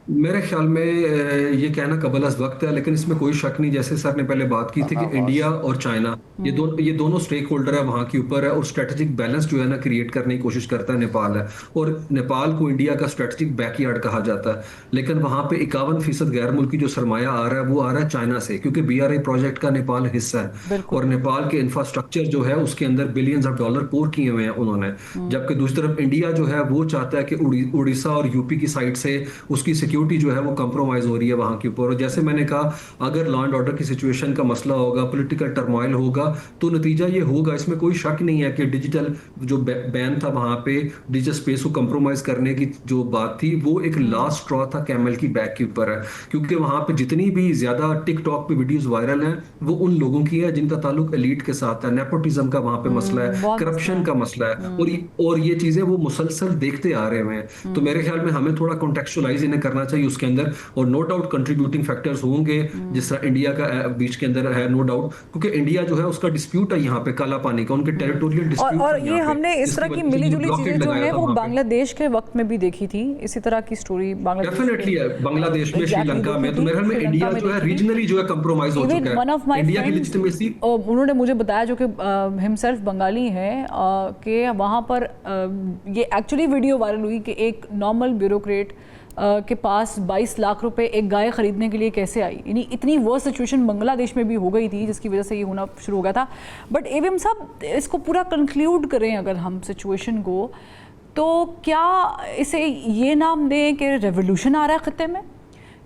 मेरे ख्याल में ये कहना कबल अज़ वक्त है, लेकिन इसमें कोई शक नहीं, जैसे सर ने पहले बात की थी कि इंडिया और चाइना ये दोनों स्टेक होल्डर है वहाँ के ऊपर है, और स्ट्रेटेजिक बैलेंस जो है ना क्रिएट करने की कोशिश करता है नेपाल है, और नेपाल को इंडिया का स्ट्रेटेजिक बैकयार्ड कहा जाता है। लेकिन वहाँ पे 51% गैर मुल्की जो सरमाया आ रहा है वो आ रहा है चाइना से, क्योंकि BRI प्रोजेक्ट का नेपाल हिस्सा है, और नेपाल के इंफ्रास्ट्रक्चर जो है उसके अंदर बिलियंस ऑफ डॉलर पोर किए हुए हैं उन्होंने। जबकि दूसरी तरफ इंडिया जो है वो चाहता है कि उड़ीसा और यूपी की साइड से उसकी सिक्योरिटी जो है वो कंप्रोमाइज हो रही है वहां के ऊपर। और जैसे मैंने कहा, अगर लॉ एंड ऑर्डर की सिचुएशन का मसला होगा, पॉलिटिकल टर्मोइल होगा, तो नतीजा ये होगा, इसमें कोई शक नहीं है कि डिजिटल जो बैन था वहां पे, डिजिटल स्पेस को कंप्रोमाइज करने की जो बात थी वो एक लास्ट स्ट्रॉ था कैमल की बैक के ऊपर है, क्योंकि वहां पे जितनी भी ज्यादा टिकटॉक पे वीडियोस वायरल हैं वो उन लोगों की है जिनका ताल्लुक एलीट के साथ है, नेपोटिज्म का वहां पे मसला है, करप्शन का मसला है, और ये चीजें वो मुसलसल देखते आ रहे हैं। तो मेरे ख्याल में हमें थोड़ा कॉन्टेक्चुअलाइज इन्हें करना चाहिए उसके अंदर, और नो डाउट कंट्रीब्यूटिंग फैक्टर्स होंगे जिस तरह इंडिया का बीच के अंदर है, नो डाउट, क्योंकि इंडिया जो है उसका डिस्प्यूट है यहाँ पे काला पानी का, उनके टेरिटोरियल डिस्प्यूट, और ये हमने इस तरह की मिलीजुली चीजें जो है वो बांग्लादेश के वक्त में भी देखी थी, इसी तरह की स्टोरी बांग्लादेश डेफिनेटली है, बांग्लादेश में, श्रीलंका में, तो मेरे ख्याल में इंडिया जो है रीजनली जो है कंप्रोमाइज हो चुका है। इंडिया की लेजिटिमेसी, उन्होंने मुझे बताया, जो कि हिमसेल्फ बंगाली है, कि वहाँ पर ये एक्चुअली वीडियो वायरल हुई कि एक नॉर्मल ब्यूरोक्रेट के पास 22 लाख रुपए एक गाय खरीदने के लिए कैसे आई। यानी इतनी वर्स्ट सिचुएशन बांग्लादेश में भी हो गई थी जिसकी वजह से ये होना शुरू हो गया था। बट एवीएम साहब, इसको पूरा कंक्लूड करें अगर हम सिचुएशन को, तो क्या इसे ये नाम दें कि रेवोल्यूशन आ रहा है खत्ते में,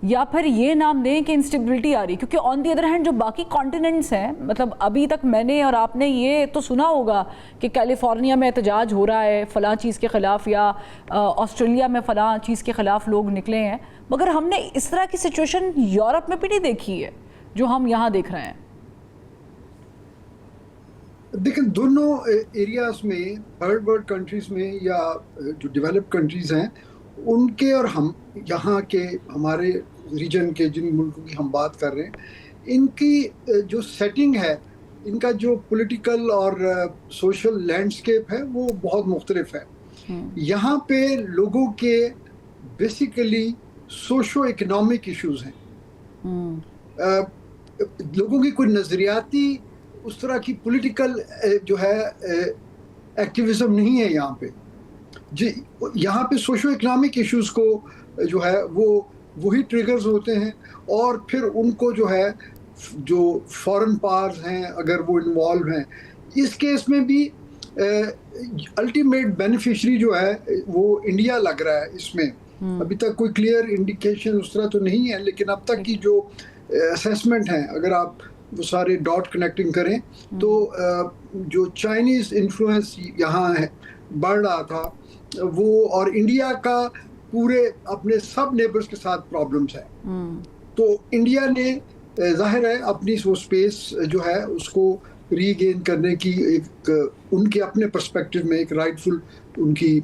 या फिर ये नाम दें कि इंस्टेबिलिटी आ रही है? क्योंकि ऑन दी अदर हैंड जो बाकी कॉन्टिनेंट्स हैं, मतलब अभी तक मैंने और आपने ये तो सुना होगा कि कैलिफोर्निया में एहतजाज हो रहा है फ़लाँ चीज़ के ख़िलाफ़, या ऑस्ट्रेलिया में फ़लाँ चीज़ के ख़िलाफ़ लोग निकले हैं, मगर हमने इस तरह की सिचुएशन यूरोप में भी नहीं देखी है जो हम यहाँ देख रहे हैं। देखिए, दोनों एरियाज में, थर्ड वर्ल्ड कंट्रीज में या जो डेवलप्ड कंट्रीज हैं, उनके और हम यहाँ के हमारे रीजन के जिन मुल्कों की हम बात कर रहे हैं, इनकी जो सेटिंग है, इनका जो पॉलिटिकल और सोशल लैंडस्केप है वो बहुत मुख्तलिफ है। यहाँ पे लोगों के बेसिकली सोशो इकोनॉमिक इश्यूज हैं, लोगों की कोई नज़रियाती उस तरह की पॉलिटिकल जो है एक्टिविज्म नहीं है यहाँ पे। जी, यहाँ पे सोशो इकोनॉमिक इश्यूज को जो है वो वही ट्रिगर्स होते हैं, और फिर उनको जो है जो फॉरेन पावर्स हैं अगर वो इन्वॉल्व हैं, इस केस में भी अल्टीमेट बेनिफिशरी जो है वो इंडिया लग रहा है इसमें। अभी तक कोई क्लियर इंडिकेशन उस तरह तो नहीं है, लेकिन अब तक की जो असेसमेंट है, अगर आप वो सारे डॉट कनेक्टिंग करें, तो जो चाइनीज़ इन्फ्लुएंस यहाँ है बढ़ रहा था वो, और इंडिया का पूरे अपने सब नेबर्स के साथ प्रॉब्लम्स है। तो इंडिया ने जाहिर है अपनी वो स्पेस जो है उसको रीगेन करने की एक उनके अपने पर्सपेक्टिव में एक राइटफुल उनकी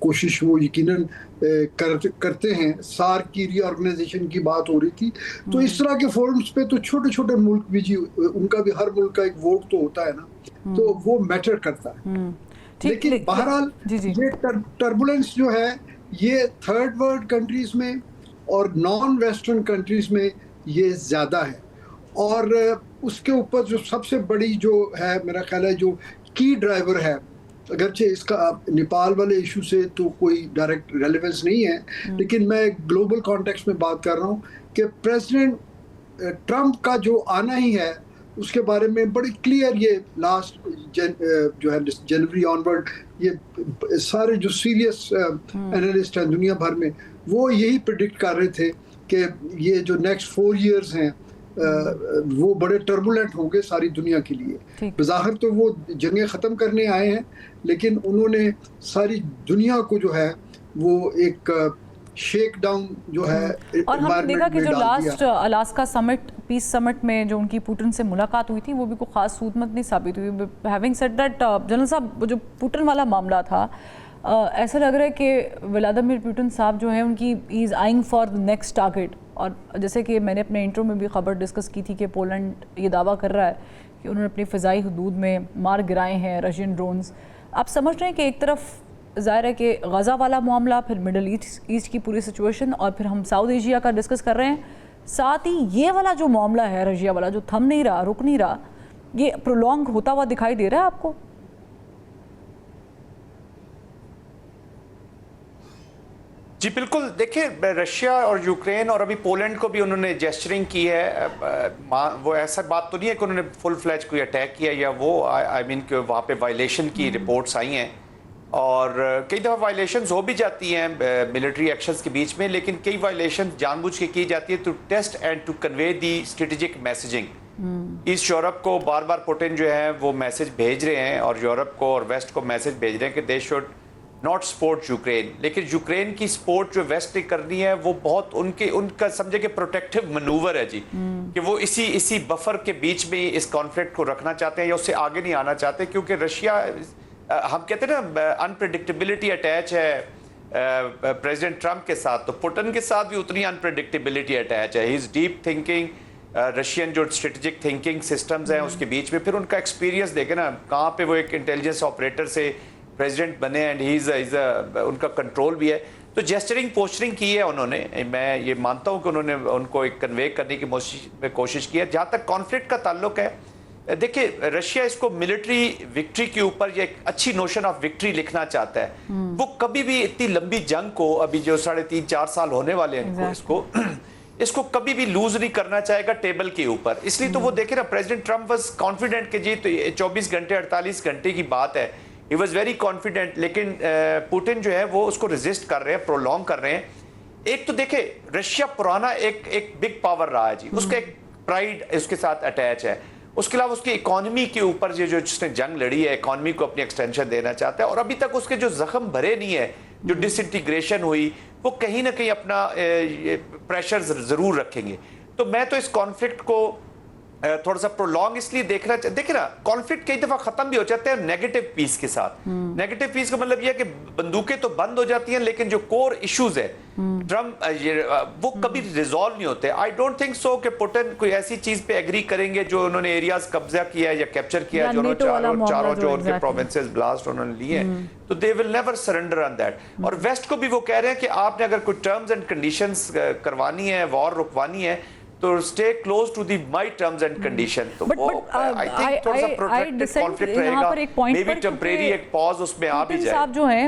कोशिश वो यकीनन करते हैं। सार्क की रीऑर्गेनाइजेशन की बात हो रही थी, तो इस तरह के फोरम्स पे तो छोटे छोटे मुल्क भी, जी उनका भी हर मुल्क का एक वोट तो होता है ना, तो वो मैटर करता है। लेकिन बहरहाल ये टर्बुलेंस जो है ये थर्ड वर्ल्ड कंट्रीज में और नॉन वेस्टर्न कंट्रीज में ये ज़्यादा है, और उसके ऊपर जो सबसे बड़ी जो है मेरा ख्याल है जो की ड्राइवर है, अगरचे इसका नेपाल वाले इशू से तो कोई डायरेक्ट रेलेवेंस नहीं है, लेकिन मैं ग्लोबल कॉन्टेक्स्ट में बात कर रहा हूँ कि प्रेसिडेंट ट्रंप का जो आना ही है उसके बारे में बड़ी क्लियर ये लास्ट जो है जनवरी ऑनवर्ड ये सारे जो सीरियस एनालिस्ट हैं दुनिया भर में वो यही प्रेडिक्ट कर रहे थे कि ये जो नेक्स्ट 4 years हैं वो बड़े टर्बुलेंट होंगे सारी दुनिया के लिए। ठीक। बज़ाहिर तो वो जंगें ख़त्म करने आए हैं, लेकिन उन्होंने सारी दुनिया को जो है वो एक शेक डाउन जो है और हमने देखा environment कि में जो डाल लास्ट दिया। अलास्का समिट, पीस समिट में जो उनकी पुतिन से मुलाकात हुई थी, वो भी कोई खास सूदमत नहीं साबित हुई। हैविंग सेड दैट, जनरल साहब, वो जो पुतिन वाला मामला था, ऐसा लग रहा है कि व्लादिमीर पुतिन साहब जो है उनकी is eyeing for the next target. और जैसे कि मैंने अपने इंट्रो में भी खबर डिस्कस की थी कि पोलैंड ये दावा कर रहा है कि उन्होंने अपनी फ़िज़ाई हदूद में मार गिराए हैं रशियन ड्रोन्स। आप समझ रहे हैं कि एक तरफ ज़ाहिर है कि गज़ा वाला मामला, फिर मिडल ईस्ट की पूरी सिचुएशन, और फिर हम साउथ एशिया का डिस्कस कर रहे हैं, साथ ही ये वाला जो मामला है रशिया वाला, जो थम नहीं रहा, रुक नहीं रहा, ये प्रोलॉन्ग होता हुआ दिखाई दे रहा है आपको? जी बिल्कुल। देखिए, रशिया और यूक्रेन और अभी पोलैंड को भी उन्होंने जेस्चरिंग की है। वो ऐसा बात तो नहीं है कि उन्होंने फुल फ्लैज कोई अटैक किया या वो, आई मीन कि वहाँ पे वायलेशन की रिपोर्ट्स आई हैं, और कई दफ़ा वायलेशंस हो भी जाती हैं मिलिट्री एक्शंस के बीच में, लेकिन कई वायलेशन जानबूझ के की जाती है to test and to convey the strategic messaging. East Europe को बार बार पुतिन जो है वो मैसेज भेज रहे हैं, और यूरोप को और वेस्ट को मैसेज भेज रहे हैं कि they should not support Ukraine. लेकिन यूक्रेन की सपोर्ट जो वेस्ट ने करनी है वो बहुत उनका समझे कि प्रोटेक्टिव मनूवर है जी, कि वो इसी बफर के बीच में इस कॉन्फ्लिक्ट को रखना चाहते हैं या उससे आगे नहीं आना चाहते, क्योंकि रशिया, हम कहते हैं ना, अनप्रेडिक्टेबिलिटी अटैच है प्रेसिडेंट ट्रंप के साथ, तो पुतिन के साथ भी उतनी अनप्रेडिक्टेबिलिटी अटैच है। He is deep thinking, Russian जो स्ट्रेटेजिक थिंकिंग सिस्टम्स हैं उसके बीच में, फिर उनका एक्सपीरियंस देखे ना, कहाँ पे वो एक इंटेलिजेंस ऑपरेटर से प्रेसिडेंट बने, एंड ही इज उनका कंट्रोल भी है। तो जेस्चरिंग पोस्चरिंग की है उन्होंने, मैं ये मानता हूँ कि उन्होंने उनको एक कन्वे करने की कोशिश की है। जहाँ तक कॉन्फ्लिक्ट का ताल्लुक है, देखिए, रशिया इसको मिलिट्री विक्ट्री के ऊपर ये एक अच्छी नोशन ऑफ विक्ट्री लिखना चाहता है। वो कभी भी इतनी लंबी जंग को, अभी जो 3.5-4 साल होने वाले हैं इसको कभी भी लूज नहीं करना चाहेगा टेबल के ऊपर। इसलिए तो वो देखे ना, प्रेसिडेंट ट्रंप वाज कॉन्फिडेंट कि जी तो 24 घंटे 48 घंटे की बात है, ही वाज वेरी कॉन्फिडेंट, लेकिन पुतिन जो है वो उसको रेजिस्ट कर रहे हैं, प्रोलॉन्ग कर रहे हैं। एक तो देखे, रशिया पुराना एक बिग पावर रहा है जी, उसका एक प्राइड उसके साथ अटैच है। उसके अलावा उसकी इकोनॉमी के ऊपर जो जिसने जंग लड़ी है, इकोनॉमी को अपनी एक्सटेंशन देना चाहता है, और अभी तक उसके जो जख्म भरे नहीं है, जो डिसइंटीग्रेशन हुई, वो कहीं ना कहीं अपना प्रेशर जरूर रखेंगे। तो मैं तो इस कॉन्फ्लिक्ट को थोड़ा सा प्रोलॉन्ग इसलिए देखिए ना, कॉन्फ्लिक्ट कई दफा खत्म भी हो जाते हैं नेगेटिव पीस के साथ। नेगेटिव पीस का मतलब यह है कि बंदूकें तो बंद हो जाती हैं, लेकिन जो कोर इश्यूज है ट्रम्प वो कभी रिजॉल्व नहीं होते। आई डोंट थिंक सो कि पुतिन कोई ऐसी चीज पे एग्री करेंगे जो उन्होंने एरियाज कब्जा किया या कैप्चर किया, जो चारों जो उनके प्रोविंसेस ब्लास्ट उन्होंने लिए, तो they will never surrender on that. और वेस्ट को भी वो कह रहे हैं कि आपने अगर कोई टर्म्स एंड कंडीशंस करवानी है, वॉर रुकवानी है, तो stay close to the my terms and condition. तो वो आई थिंक थोड़ा सा प्रोटेक्टेड कॉन्फ्लिक्ट रहेगा, मे बी टेम्परेरी एक पॉज उसमें आ भी जाए। साहब जो हैं,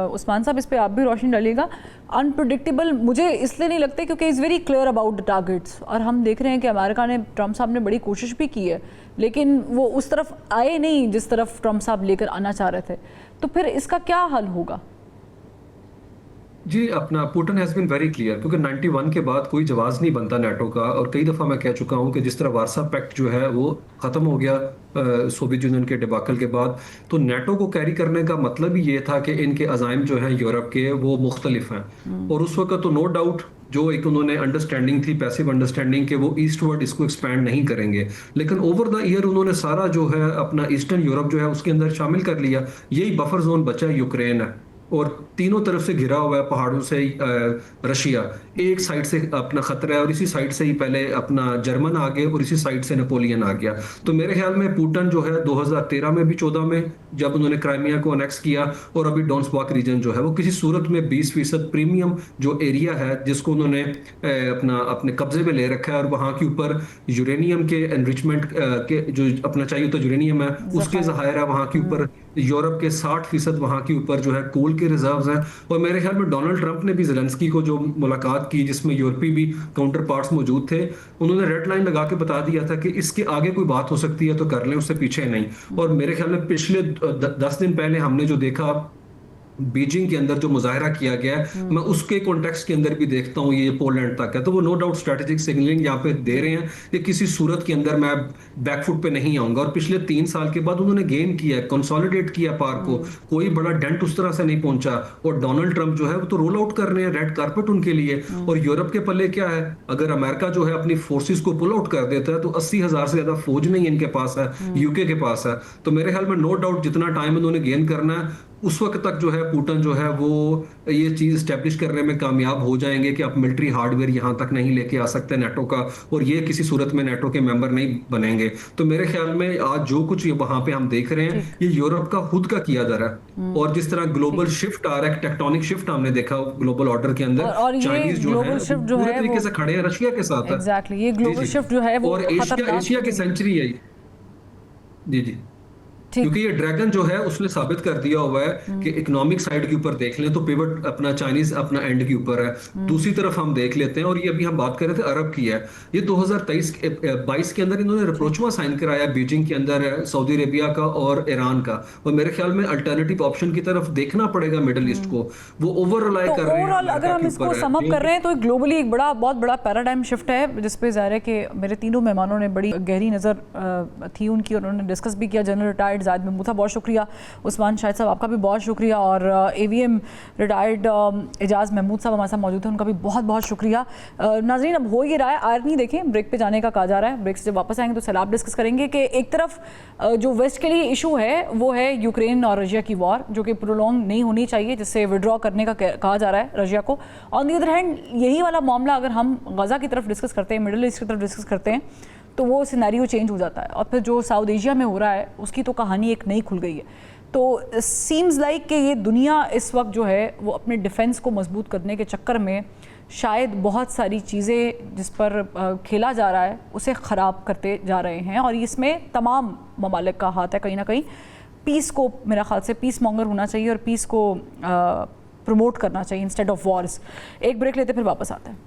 उस्मान साहब, इस पे आप भी रोशनी डालिएगा। अनप्रेडिक्टेबल मुझे इसलिए नहीं लगते क्योंकि is very clear about the targets, और हम देख रहे हैं कि अमेरिका ने, ट्रम्प साहब ने बड़ी कोशिश भी की है, लेकिन वो उस तरफ आए नहीं जिस तरफ ट्रम्प साहब लेकर आना चाह रहे थे। तो फिर इसका क्या हल होगा? जी, अपना Putin has been very clear, क्योंकि 91 के बाद कोई जवाब नहीं बनता नाटो का, और कई दफ़ा मैं कह चुका हूं कि जिस तरह वारसा पैक्ट जो है वो ख़त्म हो गया सोवियत यूनियन के डिबाकल के बाद, तो नाटो को कैरी करने का मतलब ही ये था कि इनके अज़ाइम जो हैं यूरोप के वो मुख्तलिफ हैं। और उस वक्त तो नो डाउट जो एक उन्होंने अंडरस्टैंडिंग थी, पैसिव अंडरस्टैंडिंग, के वो ईस्टवर्ड इसको एक्सपैंड नहीं करेंगे, लेकिन ओवर द ईयर उन्होंने सारा जो है अपना ईस्टर्न यूरोप जो है उसके अंदर शामिल कर लिया। यही बफर जोन बचा यूक्रेन है, और तीनों तरफ से घिरा हुआ है पहाड़ों से रशिया। एक साइड से अपना खतरा है, और इसी साइड से ही पहले अपना जर्मन आ गए, और इसी साइड से नेपोलियन आ गया। तो मेरे ख्याल में पुतिन जो है 2013 में भी 14 में जब उन्होंने क्राइमिया को अनेक्स किया, और अभी डोन्सबाक रीजन जो है वो किसी सूरत में 20% प्रीमियम जो एरिया है जिसको उन्होंने अपने कब्जे में ले रखा है, और वहाँ के ऊपर यूरेनियम के एनरिचमेंट के जो अपना चाहिए तो यूरेनियम है उसके ज़खायर है वहाँ के ऊपर। यूरोप के 60% वहाँ के ऊपर जो है कोल के रिजर्व्स हैं। और मेरे ख्याल में डोनाल्ड ट्रंप ने भी ज़ेलेंस्की को जो मुलाकात की जिसमें यूरोपीय भी काउंटर पार्ट्स मौजूद थे, उन्होंने रेड लाइन लगा के बता दिया था कि इसके आगे कोई बात हो सकती है तो कर लें, उससे पीछे नहीं। और मेरे ख्याल में पिछले 10 दिन पहले हमने जो देखा बीजिंग के अंदर जो मुजाहरा किया गया है, मैं उसके कॉन्टेक्स्ट के अंदर भी देखता हूँ ये पोलैंड तक है, तो वो नो डाउट स्ट्रेटेजिक सिग्नलिंग यहाँ पे दे रहे हैं कि किसी सूरत के अंदर मैं बैकफुट पे नहीं आऊंगा। और पिछले 3 साल के बाद उन्होंने गेन किया है, कंसोलिडेट किया पार को, कोई बड़ा डेंट उस तरह से नहीं पहुंचा। और डोनाल्ड ट्रंप जो है वो तो रोल आउट कर रहे हैं, रेड कारपेट उनके लिए। और यूरोप के पल्ले क्या है, अगर अमेरिका जो है अपनी फोर्सेस को पुल आउट कर देता है तो 80,000 से ज्यादा फौज नहीं इनके पास है, यूके के पास है। तो मेरे ख्याल में नो डाउट जितना टाइम इन्होंने गेन करना है उस वक्त तक जो है पुतिन जो है वो ये चीज स्टैब्लिश करने में कामयाब हो जाएंगे कि आप मिलिट्री हार्डवेयर यहां तक नहीं लेके आ सकते नेटो का, और ये किसी सूरत में नेटो के मेंबर नहीं बनेंगे। तो मेरे ख्याल में आज जो कुछ वहां पे हम देख रहे हैं ये यूरोप का खुद का किया जा रहा है। और जिस तरह ग्लोबल शिफ्ट आ रहा है, टेक्टोनिक शिफ्ट हमने देखा ग्लोबल ऑर्डर के अंदर, और चाइनीज जो है पूरे तरीके से खड़े हैं रशिया के साथ। एग्जैक्टली, ये ग्लोबल शिफ्ट जो है वो और एशिया की सेंचुरी है। जी जी, क्योंकि ये ड्रैगन जो है उसने साबित कर दिया हुआ है कि इकोनॉमिक साइड के ऊपर देख लें तो पिवट अपना चाइनीज अपना एंड के ऊपर है। दूसरी तरफ हम देख लेते हैं, और ये अभी हम बात कर रहे थे अरब की है, ये 2022 के अंदर इन्होंने रिप्रोचमा साइन कराया बीजिंग के अंदर सऊदी अरेबिया का और ईरान का। और मेरे ख्याल में अल्टरनेटिव ऑप्शन की तरफ देखना पड़ेगा मिडिल ईस्ट को, वो ओवर रिलाई कर रहे हैं। ओवरऑल अगर हम इसको सम अप कर रहे हैं तो ग्लोबली एक बहुत बड़ा पैराडाइम शिफ्ट है, जिसपे जाहिर है कि मेरे तीनों मेहमानों ने बड़ी गहरी नज़र थी उनकी, और उन्होंने डिस्कस भी किया। जनरल रिटायर्ड जाहिद महमूद था, बहुत शुक्रिया। उस्मान शाहिद साहब आपका भी बहुत शुक्रिया, और AVM रिटायर्ड एजाज महमूद साहब हमारे साथ मौजूद हैं, उनका भी बहुत शुक्रिया। नाजरीन, अब हो ये रहा है, आर्मी देखें ब्रेक पे जाने का कहा जा रहा है, ब्रेक से जब वापस आएंगे तो सैलाब डिस्कस करेंगे कि एक तरफ जो वेस्ट के लिए इशू है वो है यूक्रेन और रशिया की वॉर, जो कि प्रोलॉन्ग नहीं होनी चाहिए, जिससे विड्रॉ करने का कहा जा रहा है रशिया को। ऑन दी अदर हैंड यही वाला मामला अगर हम गजा की तरफ डिस्कस करते हैं, मिडिल ईस्ट की तरफ डिस्कस करते हैं, तो वो सिनेरियो चेंज हो जाता है। और फिर जो साउथ एशिया में हो रहा है उसकी तो कहानी एक नई खुल गई है। तो सीम्स लाइक कि ये दुनिया इस वक्त जो है वो अपने डिफेंस को मजबूत करने के चक्कर में शायद बहुत सारी चीज़ें जिस पर खेला जा रहा है उसे ख़राब करते जा रहे हैं, और इसमें तमाम ममालिक का हाथ है कहीं ना कहीं। पीस को मेरा ख्याल से पीस मॉन्गर होना चाहिए और पीस को प्रमोट करना चाहिए इंस्टेड ऑफ वॉर्स। एक ब्रेक लेते फिर वापस आते हैं।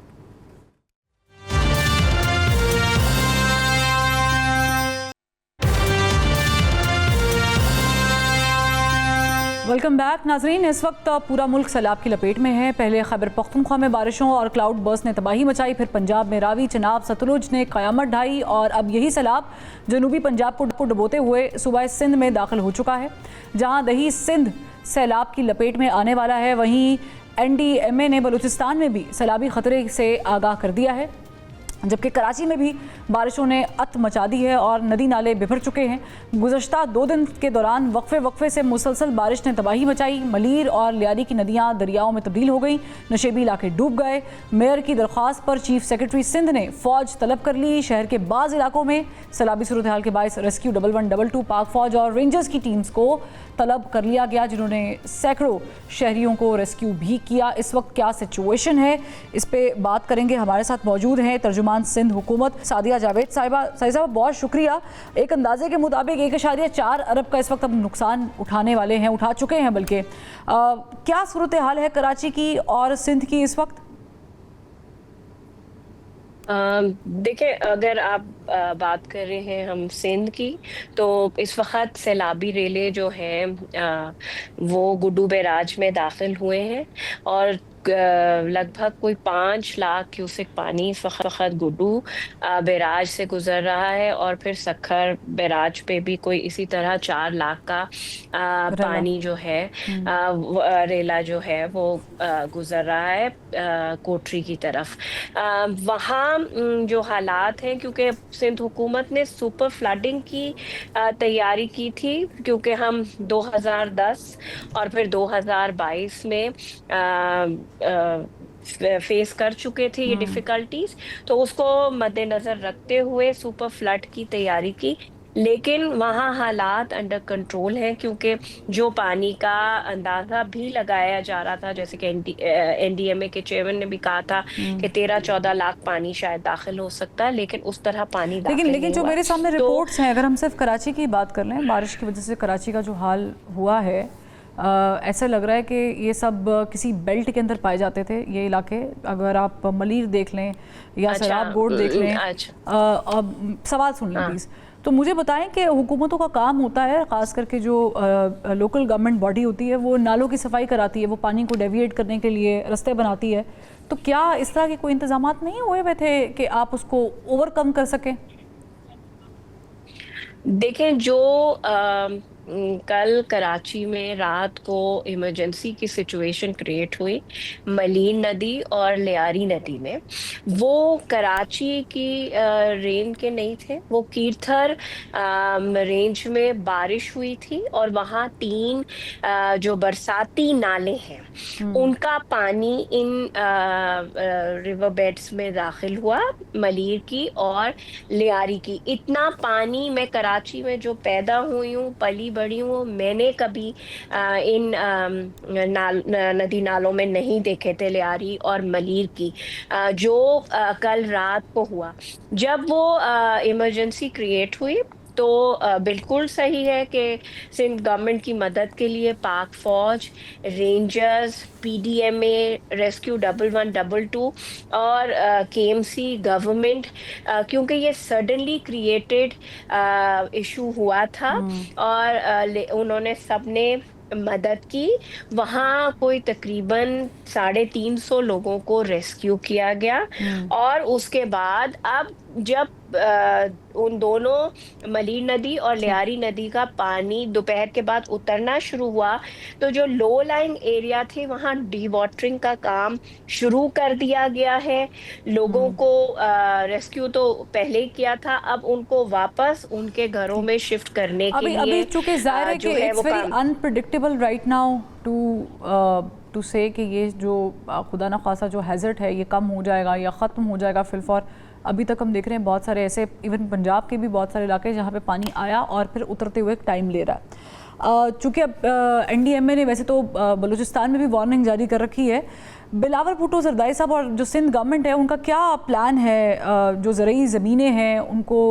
वेलकम बैक नाजरीन। इस वक्त पूरा मुल्क सैलाब की लपेट में है। पहले खैबर पख्तूनख्वा में बारिशों और क्लाउड बर्स्ट ने तबाही मचाई, फिर पंजाब में रावी, चनाब, सतलुज ने क़यामत ढाई, और अब यही सैलाब जनूबी पंजाब को डुबोते हुए सूबा सिंध में दाखिल हो चुका है। जहां दही सिंध सैलाब की लपेट में आने वाला है, वहीं NDMA ने बलूचिस्तान में भी सैलाबी खतरे से आगाह कर दिया है। जबकि कराची में भी बारिशों ने अत मचा दी है और नदी नाले बिफर चुके हैं। गुज़श्ता 2 दिन के दौरान वक्फे से मुसलसल बारिश ने तबाही मचाई। मलीर और लियारी की नदियां दरियाओं में तब्दील हो गई, नशेबी इलाके डूब गए। मेयर की दरख्वास्त पर चीफ सेक्रेटरी सिंध ने फ़ौज तलब कर ली। शहर के बाज़ इलाकों में सैलाबी सूरत हाल के बायस रेस्क्यू 1112 पाक फ़ौज और रेंजर्स की टीम्स को तलब कर लिया गया, जिन्होंने सैकड़ों शहरियों को रेस्क्यू भी किया। इस वक्त क्या सिचुएशन है, इस पर बात करेंगे। हमारे साथ मौजूद हैं तर्जुमान सिंध हुकूमत सादिया जावेद साहिबा। साहिबा बहुत शुक्रिया। एक अंदाजे के मुताबिक 1.4 अरब का इस वक्त हम नुकसान उठाने वाले हैं, उठा चुके हैं बल्कि। क्या सूरत हाल है कराची की और सिंध की इस वक्त? देखिए, अगर आप बात कर रहे हैं हम सिंध की, तो इस वक्त सैलाबी रेले जो हैं वो गुड्डू बैराज में दाखिल हुए हैं, और लगभग कोई 5 लाख क्यूसेक पानी इस वक्त गुड्डू बैराज से गुजर रहा है, और फिर सखर बैराज पे भी कोई इसी तरह 4 लाख का पानी जो है रेला जो है वो गुजर रहा है कोटरी की तरफ। वहाँ जो हालात हैं, क्योंकि सिंध हुकूमत ने सुपर फ्लडिंग की तैयारी की थी, क्योंकि हम 2010 और फिर 2022 में फेस कर चुके थे ये डिफिकल्टीज, तो उसको मद्देनजर रखते हुए सुपर फ्लड की तैयारी की। लेकिन वहाँ हालात अंडर कंट्रोल हैं, क्योंकि जो पानी का अंदाज़ा भी लगाया जा रहा था, जैसे कि NDMA के चेयरमैन ने भी कहा था कि 13-14 लाख पानी शायद दाखिल हो सकता है, लेकिन उस तरह पानी दाखिल लेकिन जो मेरे सामने रिपोर्ट्स हैं, अगर हम सिर्फ कराची की बात कर लें, बारिश की वजह से कराची का जो हाल हुआ है, ऐसा लग रहा है कि ये सब किसी बेल्ट के अंदर पाए जाते थे ये इलाके। अगर आप मलीर देख लें या अच्छा, सराब गोड देख लें। अच्छा। अब सवाल सुन लें हाँ। प्लीज़। तो मुझे बताएं कि हुकूमतों का काम होता है, ख़ास करके जो लोकल गवर्नमेंट बॉडी होती है, वो नालों की सफाई कराती है, वो पानी को डेविएट करने के लिए रास्ते बनाती है। तो क्या इस तरह के कोई इंतजामात नहीं हुए हुए थे कि आप उसको ओवरकम कर सकें? देखें, जो कल कराची में रात को इमरजेंसी की सिचुएशन क्रिएट हुई मलीर नदी और लियारी नदी में, वो कराची की रेंज के नहीं थे, वो कीर्थर रेंज में बारिश हुई थी और वहाँ 3 जो बरसाती नाले हैं उनका पानी इन रिवर बेड्स में दाखिल हुआ, मलीर की और लियारी की। इतना पानी मैं कराची में जो पैदा हुई हूँ, पली बड़ी हूँ, मैंने कभी इन नदी नालों में नहीं देखे थे, लियारी और मलीर की। जो कल रात को हुआ, जब वो इमरजेंसी क्रिएट हुई, तो बिल्कुल सही है कि सिंध गवर्नमेंट की मदद के लिए पाक फौज, रेंजर्स, पीडीएमए, रेस्क्यू 1122 और केएमसी गवर्नमेंट, क्योंकि ये सडनली क्रिएटेड इशू हुआ था और उन्होंने सबने मदद की। वहाँ कोई तकरीबन 350 लोगों को रेस्क्यू किया गया और उसके बाद अब जब उन दोनों मलीर नदी और लियारी नदी का पानी दोपहर के बाद उतरना शुरू हुआ, तो जो लो लाइंग एरिया थे वहाँ डी वाटरिंग का काम शुरू कर दिया गया है। लोगों को रेस्क्यू तो पहले ही किया था, अब उनको वापस उनके घरों में शिफ्ट करने के लिए अभी चूंकि जाहिर है जो कि है इट्स वो very calm. Unpredictable right now to से कि ये जो खुदा न खासा जो हैजर्ड है ये कम हो जाएगा या ख़त्म हो जाएगा फिलफौर। अभी तक हम देख रहे हैं बहुत सारे ऐसे, इवन पंजाब के भी बहुत सारे इलाके जहाँ पे पानी आया और फिर उतरते हुए टाइम ले रहा है। चूँकि अब एनडीएमए ने वैसे तो बलूचिस्तान में भी वार्निंग जारी कर रखी है। बिलावल भुट्टो जरदारी साहब और जो सिंध गवर्नमेंट है उनका क्या प्लान है, जो ज़रूरी ज़मीनें हैं उनको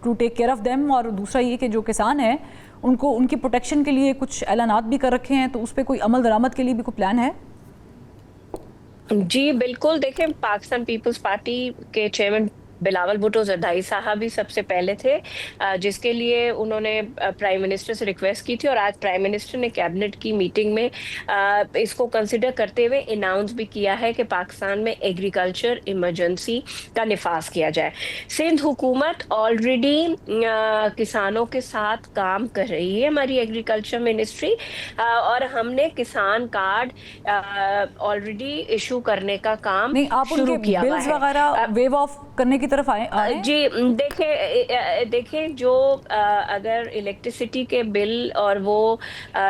to take care of them, और दूसरा ये कि जो किसान हैं उनको उनकी प्रोटेक्शन के लिए कुछ ऐलानात भी कर रखे हैं, तो उस पर कोई अमल दरामद के लिए भी कोई प्लान है? जी बिल्कुल, देखें, पाकिस्तान पीपल्स पार्टी के चेयरमैन बिलावल भुट्टो जरदारी साहब भी सबसे पहले थे जिसके लिए उन्होंने प्राइम मिनिस्टर से रिक्वेस्ट की थी, और आज प्राइम मिनिस्टर ने कैबिनेट की मीटिंग में इसको कंसिडर करते हुए अनाउंस भी किया है कि पाकिस्तान में एग्रीकल्चर इमरजेंसी का निफाज किया जाए। सिंध हुकूमत ऑलरेडी किसानों के साथ काम कर रही है, हमारी एग्रीकल्चर मिनिस्ट्री, और हमने किसान कार्ड ऑलरेडी इशू करने का काम नहीं, आप शुरू उनके किया हुआ बिल्स है। वगैरह वेव ऑफ करने की तरफ आए? जी देखें जो अगर इलेक्ट्रिसिटी के बिल और वो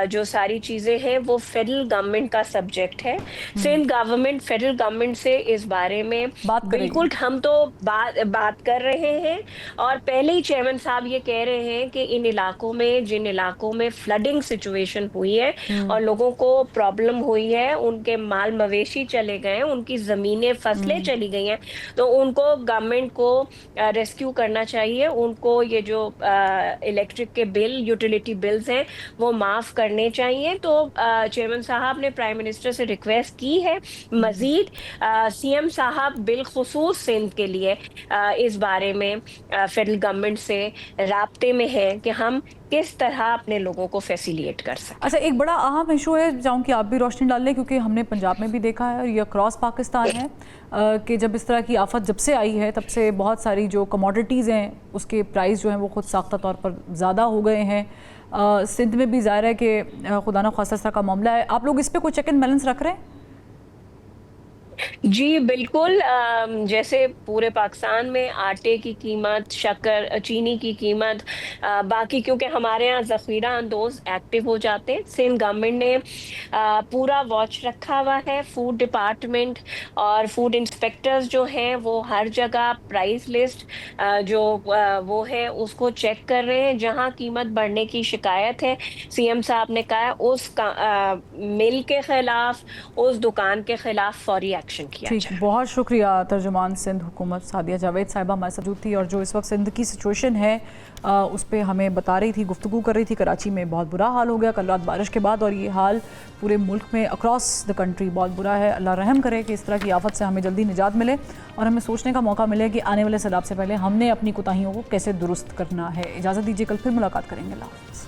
जो सारी चीज़ें हैं वो फेडरल गवर्नमेंट का सब्जेक्ट है। सिंध गवर्नमेंट फेडरल गवर्नमेंट से इस बारे में बात बिल्कुल हम तो बात कर रहे हैं, और पहले ही चेयरमैन साहब ये कह रहे हैं कि इन इलाकों में, जिन इलाकों में फ्लडिंग सिचुएशन हुई है और लोगों को प्रॉब्लम हुई है, उनके माल मवेशी चले गए, उनकी ज़मीनें फसलें चली गई हैं, तो उनको गवर्नमेंट को रेस्क्यू करना चाहिए। उनको ये जो इलेक्ट्रिक के बिल, यूटिलिटी बिल्स हैं वो माफ़ करने चाहिए। तो चेयरमैन साहब ने प्राइम मिनिस्टर से रिक्वेस्ट की है। मज़ीद सीएम साहब बिलखुसूस सिंध के लिए इस बारे में फेडरल गवर्नमेंट से राब्ते में है कि हम किस तरह अपने लोगों को फैसिलिटेट कर सकते। अच्छा, एक बड़ा अहम इशू है, चाहूँ कि आप भी रोशनी डाल लें, क्योंकि हमने पंजाब में भी देखा है और ये अक्रॉस पाकिस्तान है कि जब इस तरह की आफत जब से आई है तब से बहुत सारी जो कमोडिटीज़ हैं उसके प्राइस जो हैं वो खुद साख्ता तौर पर ज़्यादा हो गए हैं। सिंध में भी ज़ाहिर है कि खुदा न खासा इस तरह का मामला है। आप लोग इस पर कोई चेक एंड बैलेंस रख रहे हैं? जी बिल्कुल, जैसे पूरे पाकिस्तान में आटे की कीमत, शक्कर, चीनी की कीमत, बाकी क्योंकि हमारे यहाँ ज़ख़ीरा अंदोज़ एक्टिव हो जाते हैं, सिंध गवर्नमेंट ने पूरा वॉच रखा हुआ है। फूड डिपार्टमेंट और फूड इंस्पेक्टर्स जो हैं वो हर जगह प्राइस लिस्ट जो वो है उसको चेक कर रहे हैं। जहाँ कीमत बढ़ने की शिकायत है, सीएम साहब ने कहा उस मिल के ख़िलाफ़, उस दुकान के ख़िलाफ़ फौरी एक्शन किया ठीक, जाए। बहुत शुक्रिया तर्जुमान सिंध हुकूमत सादिया जावेद साहिबा हमारे साथ मौजूद थी और जो इस वक्त सिंध की सिचुएशन है उस पर हमें बता रही थी, गुफ्तगू कर रही थी। कराची में बहुत बुरा हाल हो गया कल रात बारिश के बाद और ये हाल पूरे मुल्क में अक्रॉस द कंट्री बहुत बुरा है। अल्लाह रहम करे कि इस तरह की आफत से हमें जल्दी निजात मिले और हमें सोचने का मौका मिले कि आने वाले सैलाब से पहले हमने अपनी कोताहियों को कैसे दुरुस्त करना है। इजाज़त दीजिए, कल फिर मुलाकात करेंगे। अल्लाह हाफ़िज़।